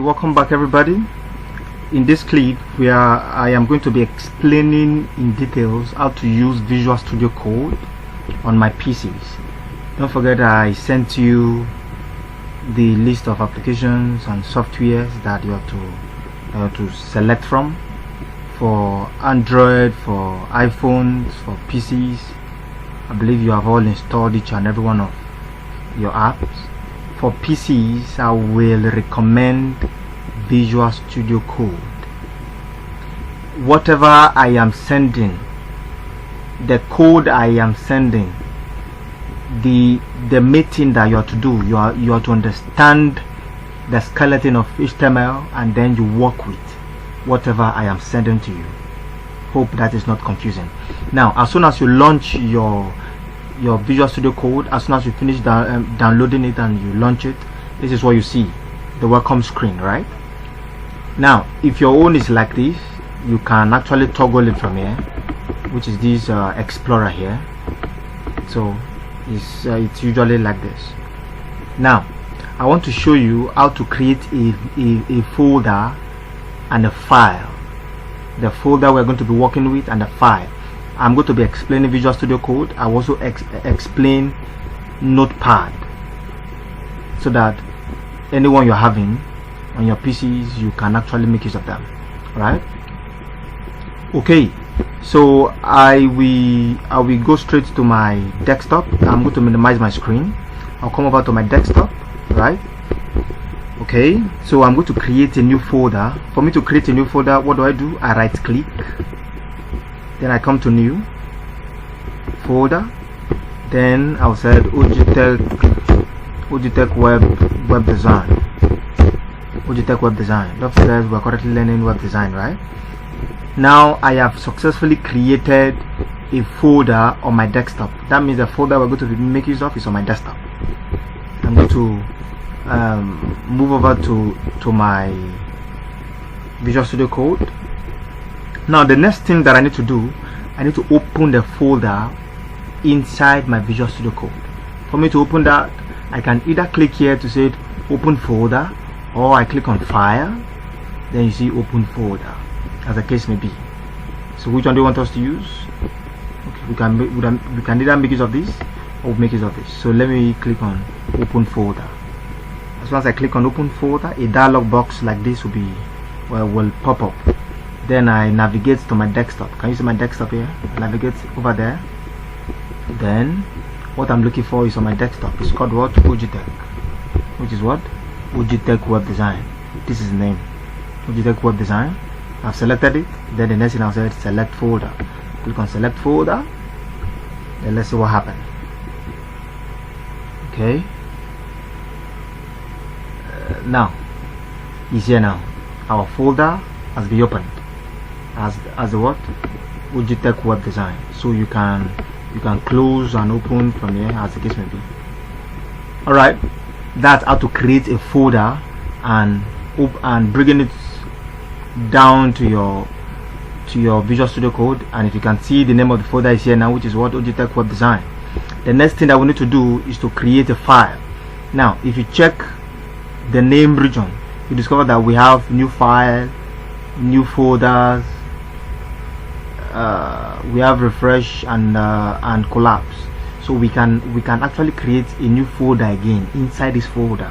Welcome back everybody. In this clip I am going to be explaining in details how to use Visual Studio Code on my PCs. Don't forget I sent you the list of applications and softwares that you have to select from for Android, for iPhones, for PCs. I believe you have all installed each and every one of your apps. For PCs, I will recommend Visual Studio Code. Whatever I am sending, the code I am sending, the main thing that you have to do, you have to understand the skeleton of HTML, and then you work with whatever I am sending to you. Hope that is not confusing. Now, as soon as you launch your Visual Studio Code, as soon as you finish downloading it and you launch it, this is what you see, the welcome screen, right? Now, if your own is like this, you can actually toggle it from here, which is this Explorer here. So it's usually like this. Now, I want to show you how to create a folder and a file. The folder we're going to be working with and the file. I'm going to be explaining Visual Studio Code. I will also explain Notepad, so that anyone you're having on your PCs, you can actually make use of them, right? Okay, so I will go straight to my desktop. I'm going to minimize my screen. I'll come over to my desktop, right? Okay, so I'm going to create a new folder. For me to create a new folder, what do? I right click, then I come to new folder, then I'll say Ogitech web design. Ogitech web design. Don't forget we're currently learning web design, right? Now I have successfully created a folder on my desktop. That means the folder we're going to make use of is on my desktop. I'm going to move over to my Visual Studio Code. Now the next thing that I need to do, I need to open the folder inside my Visual Studio Code. For me to open that, I can either click here to say open folder, or I click on file, then you see open folder, as the case may be. So which one do you want us to use? Okay, we can either make use of this or make use of this. So let me click on open folder. As soon as I click on open folder, a dialog box like this will pop up. Then I navigate to my desktop. Can you see my desktop here? I navigate over there. Then what I'm looking for is on my desktop. It's called what? Ogitech. Which is what? Ogitech web design. This is the name. Ogitech web design. I've selected it. Then the next thing I'll say is select folder. Click on select folder. Then let's see what happens. Okay. Now it's here now. Our folder has been opened as the what? Ogitech web design. So you can close and open from here as the case may be. Alright, that's how to create a folder and bringing it down to your Visual Studio Code. And if you can see, the name of the folder is here now, which is what? Ogitech web design. The next thing that we need to do is to create a file. Now if you check the name region, you discover that we have new file, new folders, we have refresh and collapse. So we can actually create a new folder again inside this folder,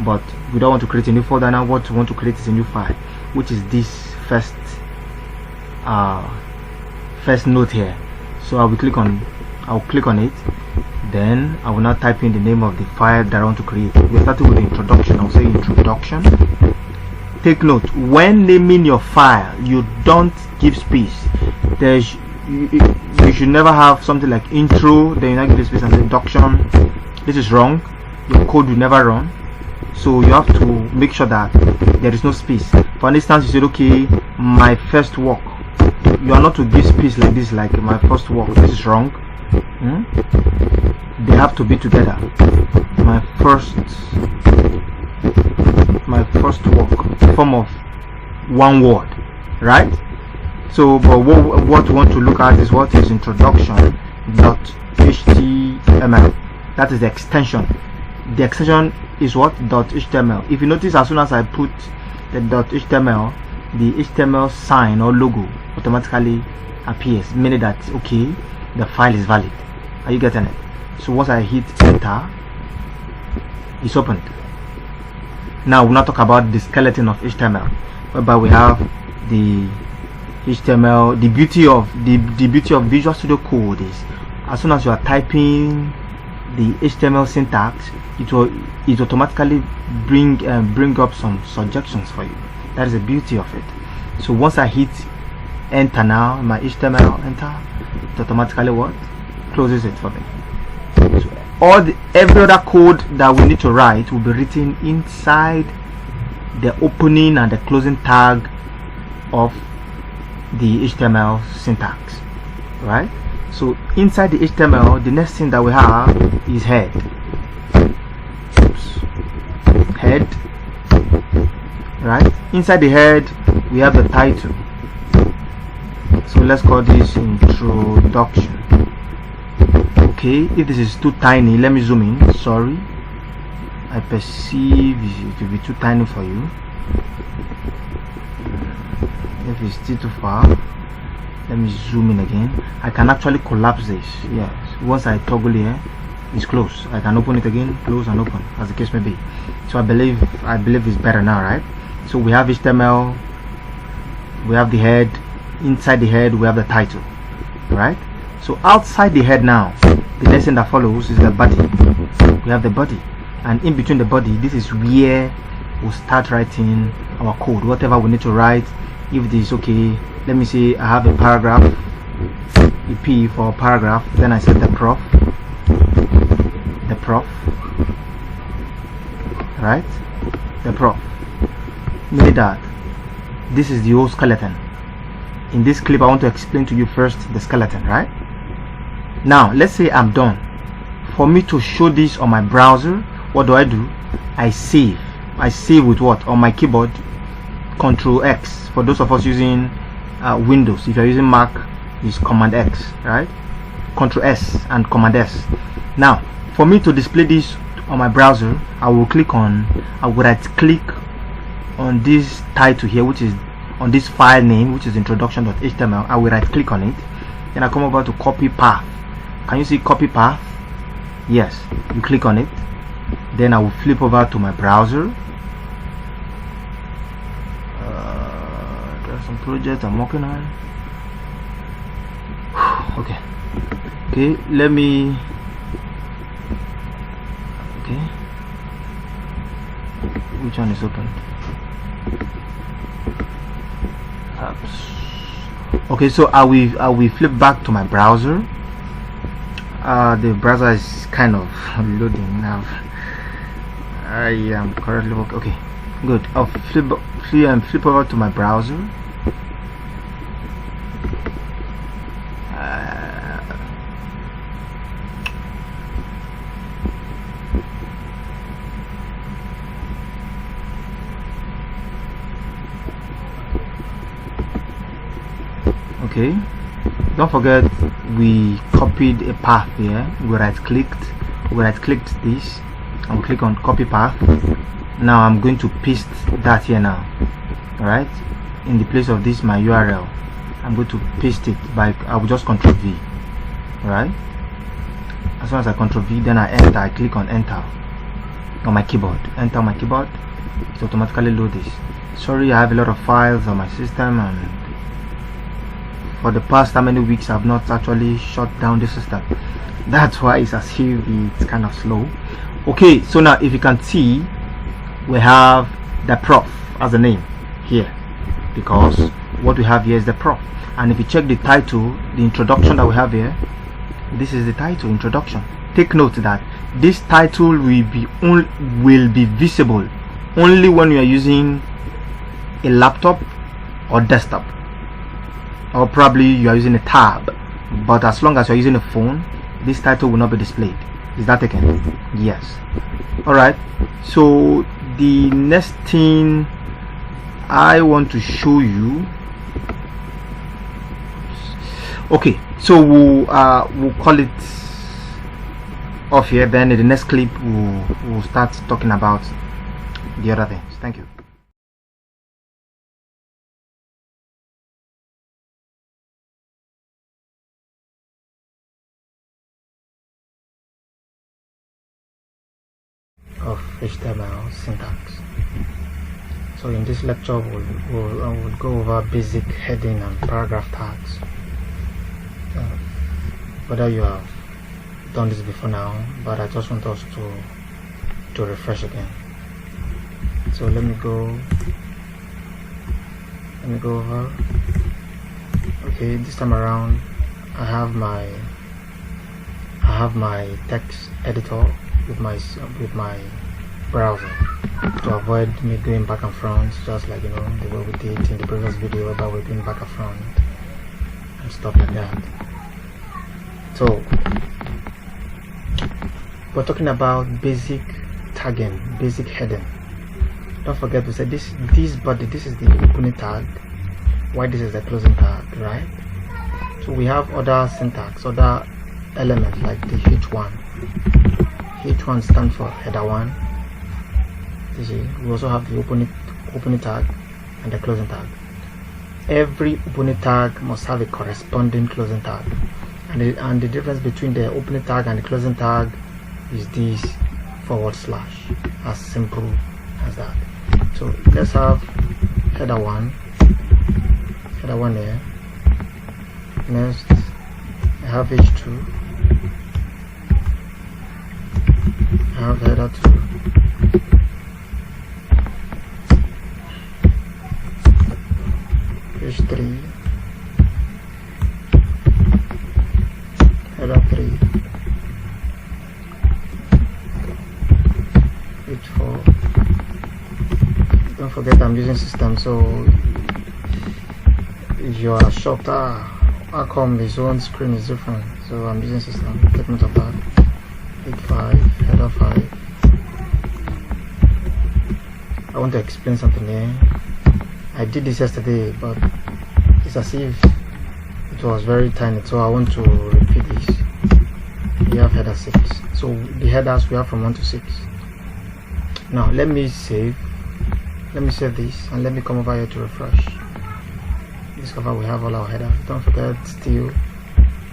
but we don't want to create a new folder now. What we want to create is a new file, which is this first note here. So I'll click on it. Then I will now type in the name of the file that I want to create. We're starting with the introduction. I'll say introduction. Take note, when naming your file, you don't give space. You should never have something like intro, then you not give space and say introduction. This is wrong. Your code will never run. So you have to make sure that there is no space. For instance, you said, okay, my first work. You are not to give space like this, like my first work. This is wrong. They have to be together. My first work, form of one word, right? So but what we want to look at is what is introduction. .html. That is the extension. The extension is what? .html. If you notice, as soon as I put the .html, the HTML sign or logo automatically appears, meaning that okay, the file is valid. Are you getting it? So once I hit enter, it's opened. Now we'll not talk about the skeleton of HTML, whereby we have the HTML. The beauty of Visual Studio Code is, as soon as you are typing the HTML syntax, it automatically bring up some suggestions for you. That is the beauty of it. So once I hit enter now, my HTML enter, it automatically what? Closes it for me. So every other code that we need to write will be written inside the opening and the closing tag of the HTML syntax, right? So inside the HTML, the next thing that we have is head. Oops. Head, right? Inside the head, we have the title. So let's call this introduction. Okay, if this is too tiny, let me zoom in. Sorry, I perceive it will be too tiny for you. If it's still too far, let me zoom in again. I can actually collapse this. Yes, once I toggle here, it's closed. I can open it again, close and open, as the case may be. So I believe it's better now, right? So we have HTML, we have the head. Inside the head, we have the title, right? So outside the head now, the next thing that follows is the body. We have the body, and in between the body, this is where we'll start writing our code, whatever we need to write. If this is okay, let me say I have a paragraph, a P for paragraph, then I set the prof, right? The prof, meaning that this is the whole skeleton. In this clip, I want to explain to you first the skeleton, right? Now let's say I'm done. For me to show this on my browser, what do? I save with what? On my keyboard, Control X. For those of us using Windows, if you're using Mac, it's Command X, right? Control S and Command S. Now for me to display this on my browser, I will right click on this title here, which is on this file name, which is introduction.html. I will right click on it, then I come over to copy path. Can you see copy path? Yes, you click on it, then I will flip over to my browser. There's some project I'm working on. Okay, let me. Okay, which one is open? Okay, so I will flip back to my browser. The browser is kind of loading now. I am currently okay. Good. I'll flip over to my browser. Okay, don't forget we copied a path here. We right clicked this and click on copy path. Now I'm going to paste that here now. Alright, in the place of this my URL, I'm going to paste it by, I will just Ctrl V. Alright, as soon as I Ctrl V, then I enter, I click on enter on my keyboard, enter on my keyboard, it automatically load this. Sorry, I have a lot of files on my system, and for the past how many weeks I've not actually shut down the system. That's why it's as if it's kind of slow. Okay, so now if you can see, we have the prof as a name here, because what we have here is the prof. And if you check the title, the introduction that we have here, this is the title, introduction. Take note that this title will be visible only when you are using a laptop or desktop, or probably you are using a tab. But as long as you are using a phone, this title will not be displayed. Is that taken? Yes. Alright, so the next thing I want to show you, okay, So we'll call it off here. Then in the next clip we'll start talking about the other things. Thank you. Of HTML syntax. So in this lecture we'll go over basic heading and paragraph tags. Whether you have done this before now, but I just want us to refresh again. So let me go over. Okay, this time around I have my text editor with my browser to avoid me going back and front, just like the way we did in the previous video about we're going back and front and stuff like that. So we're talking about basic tagging, basic heading. Don't forget to say this body, this is the opening tag, while this is the closing tag, right? So we have other syntax, other elements like the H1. H1 stands for header 1. You see, we also have the opening tag and the closing tag. Every opening tag must have a corresponding closing tag, and the difference between the opening tag and the closing tag is this /, as simple as that. So let's have header 1 here. Next I have H2, I have header 2, H3, header 3, H4. Don't forget I'm using system, so if you are shocked, how come his own screen is different? So I'm using system. Take note of that. H5, header 5. I want to explain something here. I did this yesterday, but it's as if it was very tiny, so I want to repeat this. We have header 6. So the headers we have from 1 to 6. Now let me save this and let me come over here to refresh. Discover we have all our headers. Don't forget still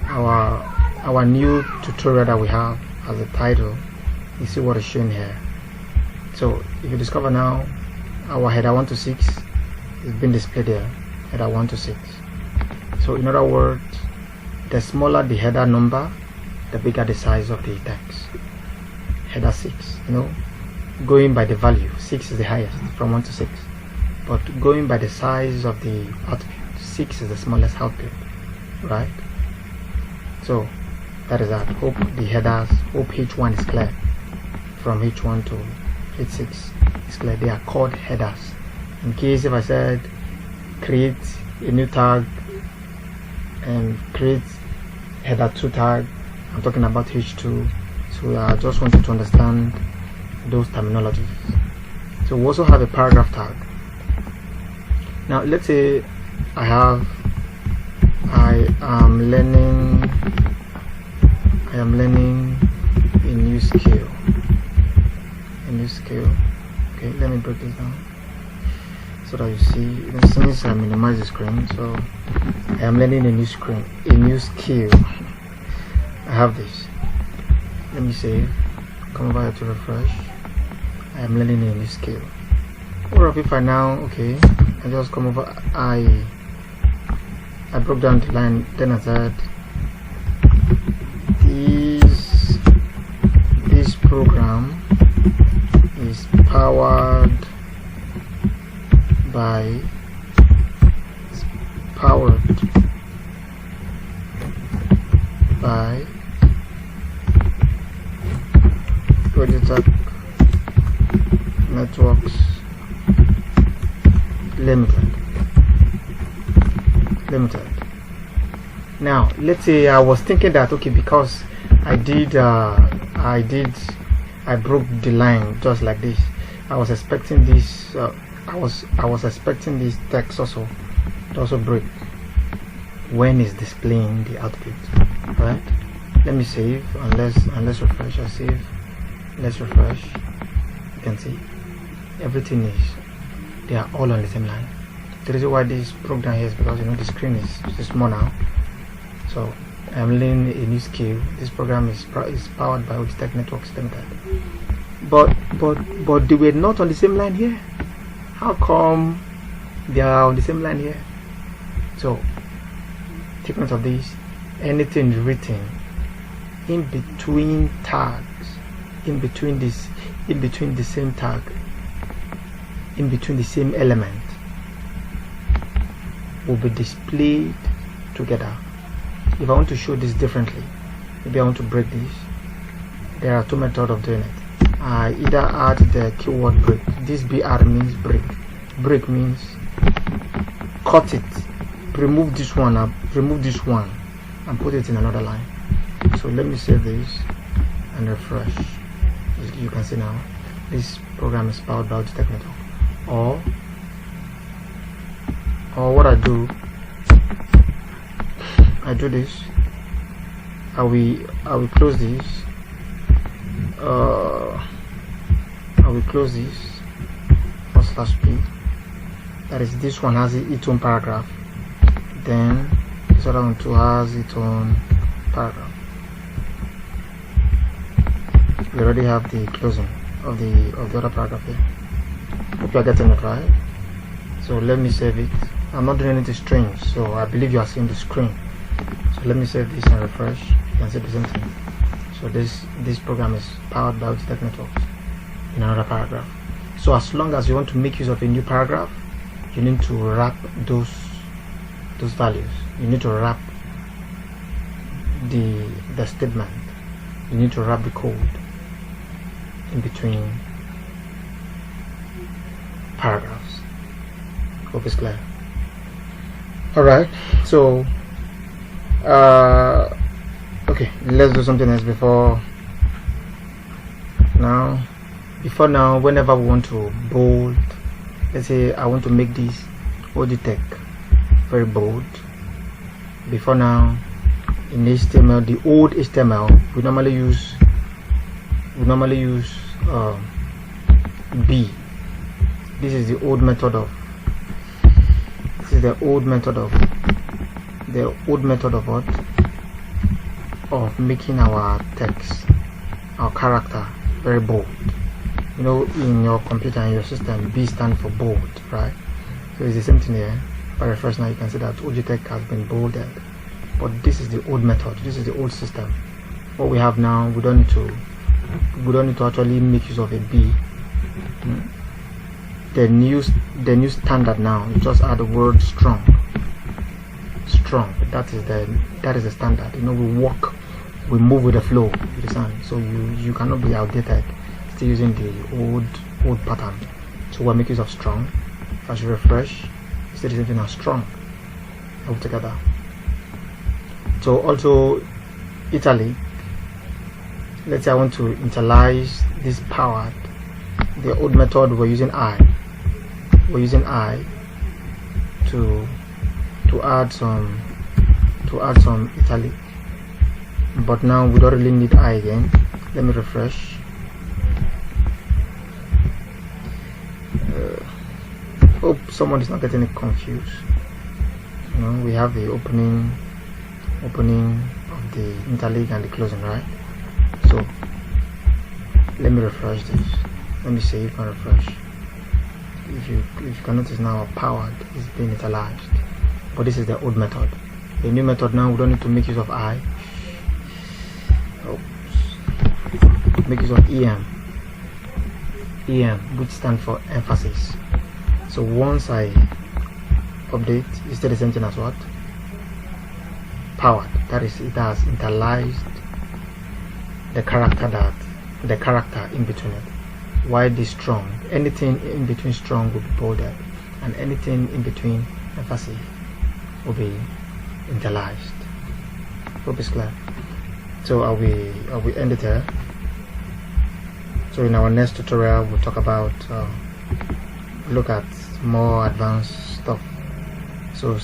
our new tutorial that we have as a title. You see what is shown here. So if you discover now, our header 1 to 6 is being displayed there. Header 1 to 6. So in other words, the smaller the header number, the bigger the size of the text. Header 6, going by the value, 6 is the highest from 1 to 6, but going by the size of the output, 6 is the smallest output, right? So that is that. Hope the headers, hope H1 is clear. From H1 to H6 is clear. They are called headers. In case if I said create a new tag and create header 2 tag, I'm talking about H2. So I just want you to understand those terminologies. So we also have a paragraph tag. Now let's say I am learning a new skill. Okay, let me break this down so that you see. Since I minimize the screen, so I am learning a new skill. I have this. Let me save. Come over here to refresh. I am learning a new skill. Or if I now, okay, I just come over. I broke down the line. Then I said this program is powered by Logitech Networks Limited. Now let's say I was thinking that, okay, because I broke the line just like this, I was expecting this I was expecting this text also to also break. when it's displaying the output, right? Let me save and let's refresh. I save, let's refresh. You can see everything they are all on the same line. The reason why this program here is because the screen is small now, so I'm learning a new skill. This program is powered by Logitech Networks Limited, but they were not on the same line here. How come they are on the same line here? So take note of this. Anything written in between tags, in between the same tag, in between the same element, will be displayed together. If I want to show this differently, maybe I want to break this, there are two methods of doing it. I either add the keyword break. This BR means break. Break means cut it, remove this one and put it in another line. So let me save this and refresh. You can see now this program is powered by Logitech Network. Or what I do this. I will close this. I will close this /p. That is, this one has its own paragraph. Then this other one too has its own paragraph. We already have the closing of the other paragraph here. Hope you are getting it right. So let me save it. I'm not doing anything strange, so I believe you are seeing the screen. So let me save this and refresh. You can see the same thing. So this program is powered by Logitech Networks in another paragraph. So as long as you want to make use of a new paragraph, you need to wrap those values. You need to wrap the statement. You need to wrap the code in between paragraphs. Hope it's clear. Alright, so okay, let's do something else before now. Whenever we want to bold, let's say I want to make this Logitech very bold. Before now, in HTML, the old HTML, we normally use B. This is the old method of what? Of making our text, our character very bold. In your computer and your system, B stands for bold, right? So it's the same thing here. If I refresh now, you can see that Logitech has been bolded. But this is the old method. This is the old system. What we have now, we don't need to actually make use of a B. The new standard now, you just add the word strong. That is the standard. We move with the flow. You understand? So you cannot be outdated still using the old pattern. So we'll make use of strong. If I should refresh, it's the same thing as strong. All together. So also italic. Let's say I want to initialize this powered. The old method we're using I. We're using I to add some italic. But now we don't really need I again. Let me refresh. Hope someone is not getting it confused. We have the opening of the italic and the closing, right? So let me refresh this. Let me save and refresh. If you can notice now, powered is being italicized. But this is the old method. The new method now, we don't need to make use of I. Make use of EM, which stands for emphasis. So once I update, it's still the same thing as what? Powered. That is, it has italicized the character in between it. Why this strong? Anything in between strong will be bolded, and anything in between emphasis will be italicized. Hope it's clear. So I will end it here. So in our next tutorial, we'll talk about look at more advanced stuff. So